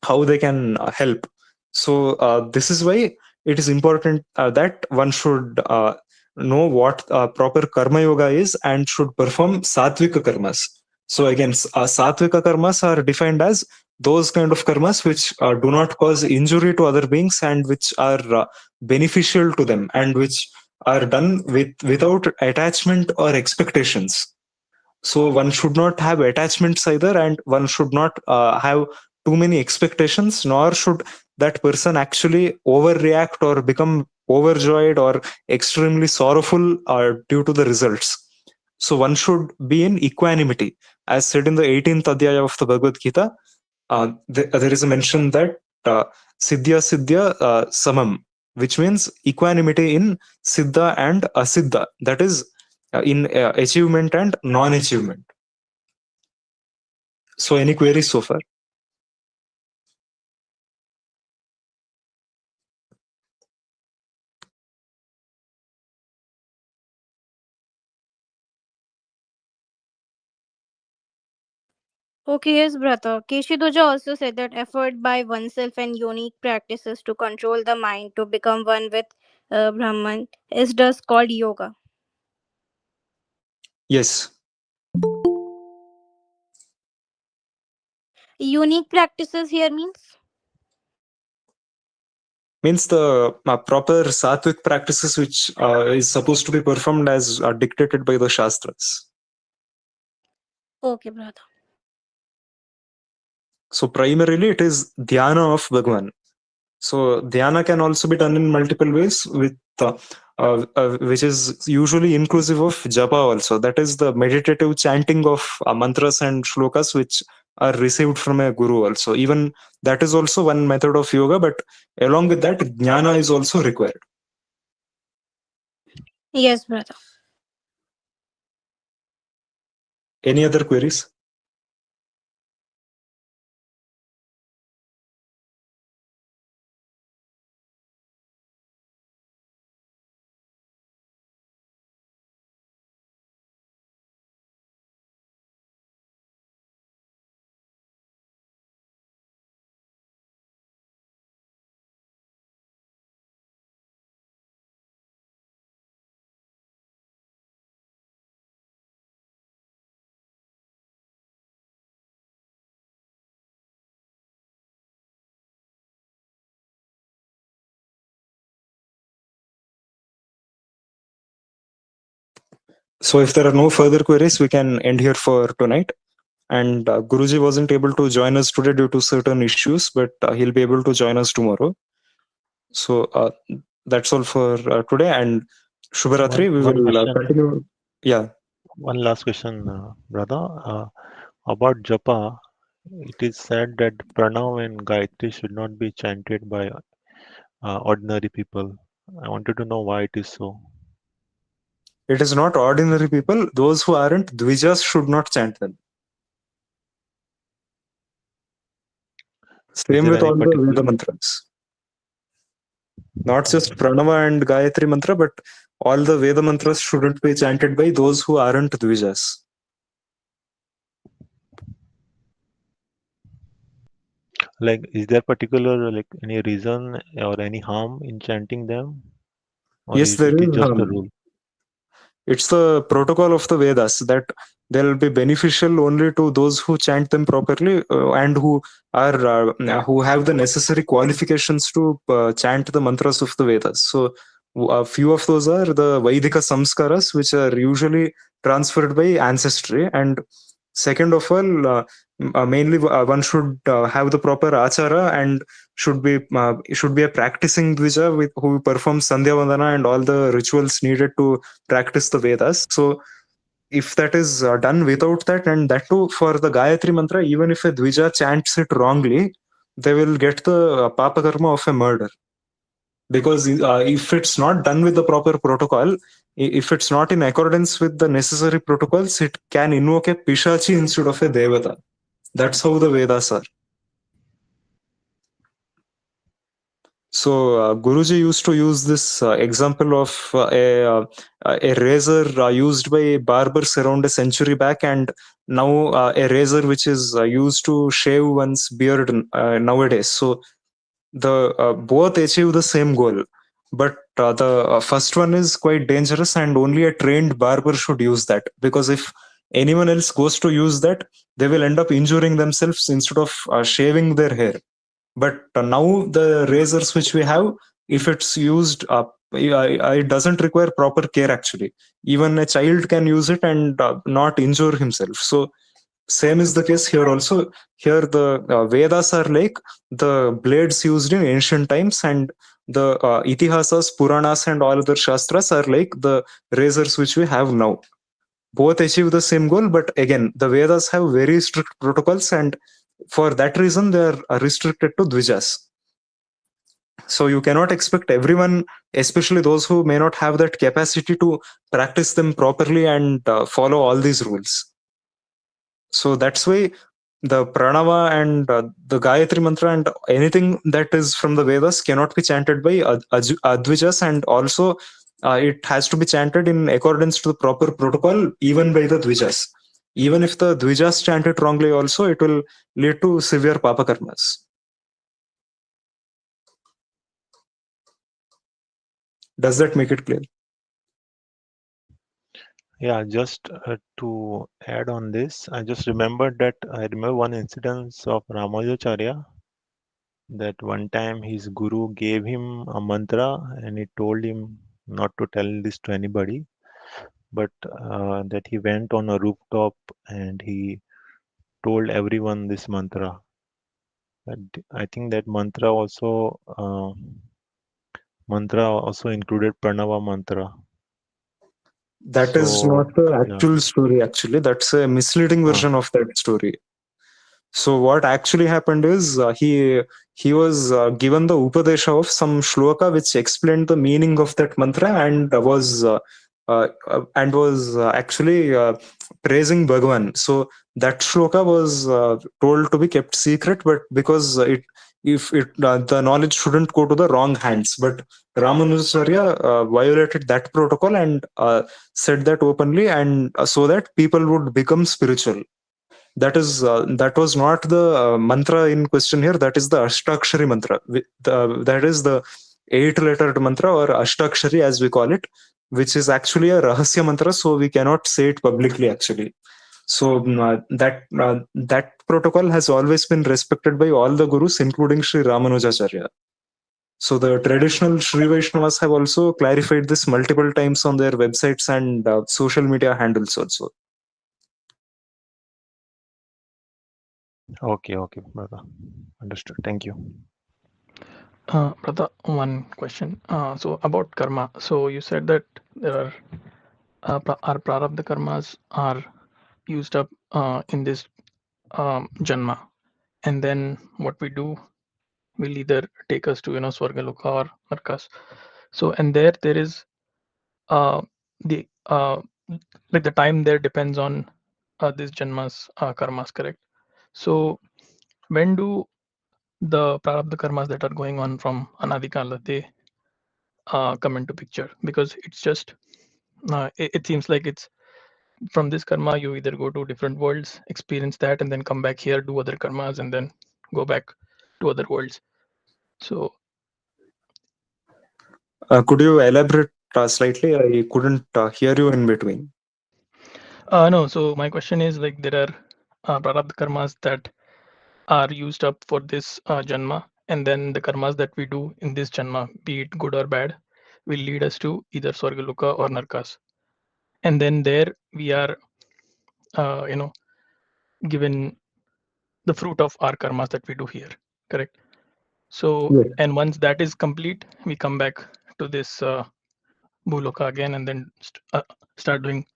Speaker 1: how they can help. So this is why it is important that one should know what proper karma yoga is and should perform sattvika karmas. So again, sattvika karmas are defined as those kind of karmas which do not cause injury to other beings and which are beneficial to them, and which are done without attachment or expectations. So one should not have attachments either, and one should not have too many expectations, nor should that person actually overreact or become overjoyed or extremely sorrowful due to the results. So one should be in equanimity. As said in the 18th adhyaya of the Bhagavad Gita, there is a mention that siddhya siddhya samam, which means equanimity in siddha and asiddha, that is in achievement and non-achievement. So any queries so far?
Speaker 2: Okay, yes, brother. Keshidoja also said that effort by oneself and unique practices to control the mind to become one with Brahman is thus called yoga.
Speaker 1: Yes.
Speaker 2: Unique practices here means?
Speaker 1: Means the proper sattvic practices which is supposed to be performed as dictated by the Shastras.
Speaker 2: Okay, brother.
Speaker 1: So primarily it is dhyana of Bhagavan. So dhyana can also be done in multiple ways with which is usually inclusive of japa also. That is the meditative chanting of mantras and shlokas which are received from a guru also. Even that is also one method of yoga, but along with that, jnana is also required.
Speaker 2: Yes, brother.
Speaker 1: Any other queries? So if there are no further queries, we can end here for tonight. And Guruji wasn't able to join us today due to certain issues, but he'll be able to join us tomorrow. So that's all for today. And Shubharatri, we
Speaker 4: One
Speaker 1: will
Speaker 4: question.
Speaker 1: continue. Yeah.
Speaker 4: One last question, brother. About japa, it is said that pranav and gayatri should not be chanted by ordinary people. I wanted to know why it is so.
Speaker 1: It is not ordinary people. Those who aren't dvijas should not chant them.
Speaker 4: Is
Speaker 1: Same
Speaker 4: there
Speaker 1: with
Speaker 4: any
Speaker 1: all the
Speaker 4: particular?
Speaker 1: Veda mantras. Not just Pranava and Gayatri mantra, but all the Veda mantras shouldn't be chanted by those who aren't dvijas.
Speaker 4: Like, is there particular like any reason or any harm in chanting them, or
Speaker 1: Yes,
Speaker 4: it
Speaker 1: there
Speaker 4: is
Speaker 1: is
Speaker 4: just a rule?
Speaker 1: It's the protocol of the Vedas that they'll be beneficial only to those who chant them properly and who have the necessary qualifications to chant the mantras of the Vedas. So a few of those are the Vaidika samskaras, which are usually transferred by ancestry, and second of all, mainly one should have the proper achara and should be a practicing dvija with who performs sandhya vandana and all the rituals needed to practice the Vedas. So if that is done without that, and that too for the Gayatri mantra, even if a dvija chants it wrongly, they will get the papa karma of a murder. Because if it's not done with the proper protocol, if it's not in accordance with the necessary protocols, it can invoke a pishachi instead of a devata. That's how the Vedas are. So Guruji used to use this example of a razor used by barbers around a century back, and now a razor which is used to shave one's beard nowadays. So the both achieve the same goal, but the first one is quite dangerous, and only a trained barber should use that, because if anyone else goes to use that, they will end up injuring themselves instead of shaving their hair. But now the razors which we have, if it's used it doesn't require proper care actually. Even a child can use it and not injure himself. So same is the case here also. Here the Vedas are like the blades used in ancient times, and the itihasas, puranas and all other shastras are like the razors which we have now. both achieve the same goal, but again, the Vedas have very strict protocols, and for that reason, they are restricted to Dvijas. So you cannot expect everyone, especially those who may not have that capacity, to practice them properly and follow all these rules. So that's why the pranava and the Gayatri mantra and anything that is from the Vedas cannot be chanted by Advijas, and also it has to be chanted in accordance to the proper protocol, even by the Dvijas. Even if the Dvijas chant it wrongly, also it will lead to severe papa karmas. Does that make it clear?
Speaker 4: Yeah, just to add on this, I just remembered that I remember one incident of Ramanujacharya, that one time his guru gave him a mantra and he told him not to tell this to anybody, but that he went on a rooftop and he told everyone this mantra. And I think that mantra also included Pranava mantra.
Speaker 1: That is
Speaker 4: So
Speaker 1: not the
Speaker 4: yeah,
Speaker 1: actual story, actually. That's a misleading version of that story. So what actually happened is he was given the upadesha of some shloka which explained the meaning of that mantra, and was actually praising Bhagavan. So that shloka was told to be kept secret, but because the knowledge shouldn't go to the wrong hands. But Ramanujacharya violated that protocol and said that openly, and so that people would become spiritual. That was not the mantra in question here. That is the Ashtakshari mantra. That is the 8-lettered mantra, or Ashtakshari as we call it, which is actually a rahasya mantra, so we cannot say it publicly actually. So that protocol has always been respected by all the gurus, including Sri Ramanujacharya. So the traditional Sri Vaishnavas have also clarified this multiple times on their websites and social media handles also.
Speaker 4: okay, brother. Understood. Thank you.
Speaker 3: Brother, one question. So about karma. So you said that there are our prarabdha karmas are used up in this janma, and then what we do will either take us to Swargaloka or Narkas. So and there is the like the time there depends on this janma's karmas, correct? So when do the prarabdha karmas that are going on from anadikala they come into picture? Because it's just it seems like it's from this karma you either go to different worlds, experience that, and then come back here, do other karmas, and then go back to other worlds. So
Speaker 1: Could you elaborate slightly? I couldn't hear you in between.
Speaker 3: no, so my question is, like, there are prarabdha karmas that are used up for this janma, and then the karmas that we do in this janma, be it good or bad, will lead us to either Swargaloka or Narkas. And then there we are given the fruit of our karmas that we do here, correct? So
Speaker 1: Yes.
Speaker 3: and once that is complete, we come back to this bhuloka again, and then start doing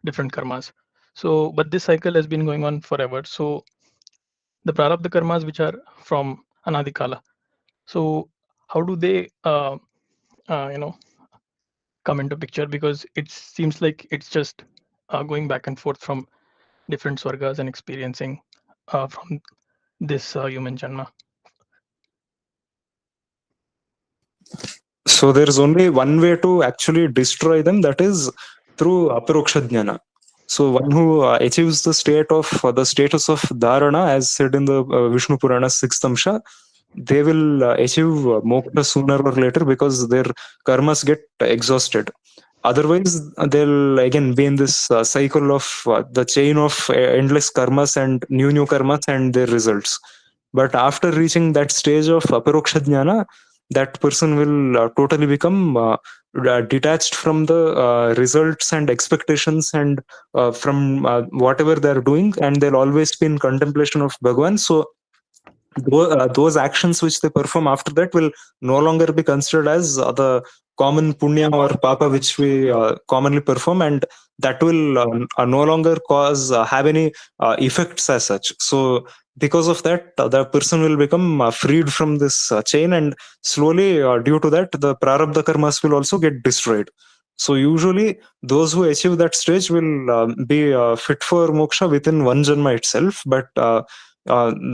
Speaker 3: different karmas. So but this cycle has been going on forever. So the prarabdha karmas which are from anadikala, so how do they come into picture? Because it seems like it's just going back and forth from different swargas and experiencing from this human janma.
Speaker 1: So there's only one way to actually destroy them, that is through aparoksha jnana. So one who achieves the status of dharana, as said in the Vishnu Purana 6th Amsha, they will achieve moksha sooner or later because their karmas get exhausted. Otherwise, they'll again be in this cycle of the chain of endless karmas and new karmas and their results. But after reaching that stage of aparoksha jnana, that person will totally become detached from the results and expectations and from whatever they're doing, and they'll always be in contemplation of Bhagavan. So those actions which they perform after that will no longer be considered as the common punya or papa which we commonly perform, and that will no longer have any effects as such. So because of that, the person will become freed from this chain, and slowly, due to that, the prarabdha karmas will also get destroyed. So usually those who achieve that stage will be fit for moksha within one janma itself, but uh,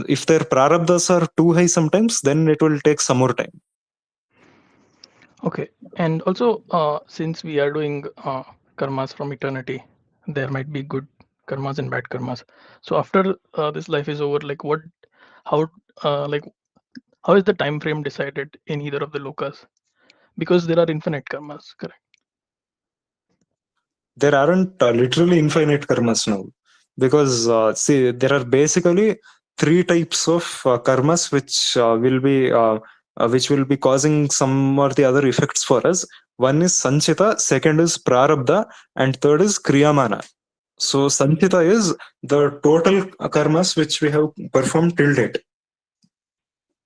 Speaker 1: if their prarabdhas are too high sometimes, then it will take some more time.
Speaker 3: Okay, and also since we are doing karmas from eternity, there might be good karmas and bad karmas. So after this life is over, like how like how is the time frame decided in either of the lokas? Because there are infinite karmas, correct?
Speaker 1: There aren't literally infinite karmas now, because see, there are basically three types of karmas which will be causing some or the other effects for us. One is sanchita, second is prarabdha, and third is kriyamana. So sanchita is the total karmas which we have performed till date.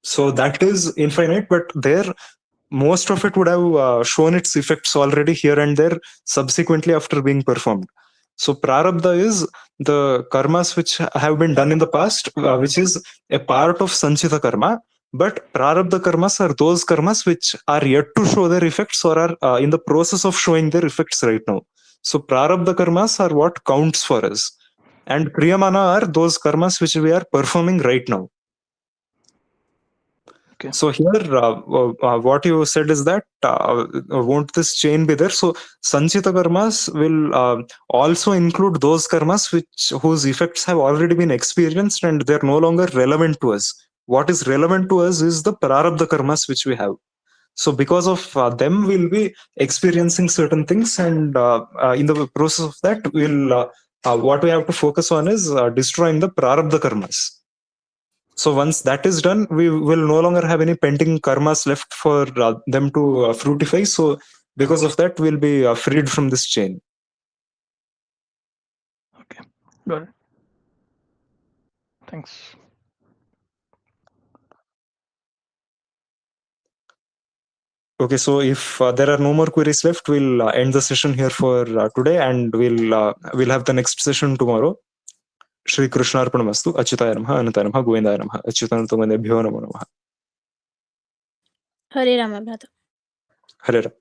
Speaker 1: So that is infinite, but there most of it would have shown its effects already here and there subsequently after being performed. So prarabdha is the karmas which have been done in the past, which is a part of sanchita karma. But prarabdha karmas are those karmas which are yet to show their effects or are in the process of showing their effects right now. So prarabdha karmas are what counts for us, and kriyamana are those karmas which we are performing right now.
Speaker 3: Okay.
Speaker 1: So here, what you said is that won't this chain be there? So sanchita karmas will also include those karmas whose effects have already been experienced and they're no longer relevant to us. What is relevant to us is the prarabdha karmas which we have. So because of them, we'll be experiencing certain things, and in the process of that, what we have to focus on is destroying the prarabdha karmas. So once that is done, we will no longer have any pending karmas left for them to fructify. So because of that, we'll be freed from this chain.
Speaker 3: Okay, got it. Thanks.
Speaker 1: Okay, so if there are no more queries left, we'll end the session here for today, and we'll have the next session tomorrow. Shri Krishnarpanamastu. Achyutaya namaha, Anantaya namaha, Govindaya namaha. Achyutanandamabhyo namo namaha.
Speaker 2: Hare Rama, brother.
Speaker 1: Hare Rama.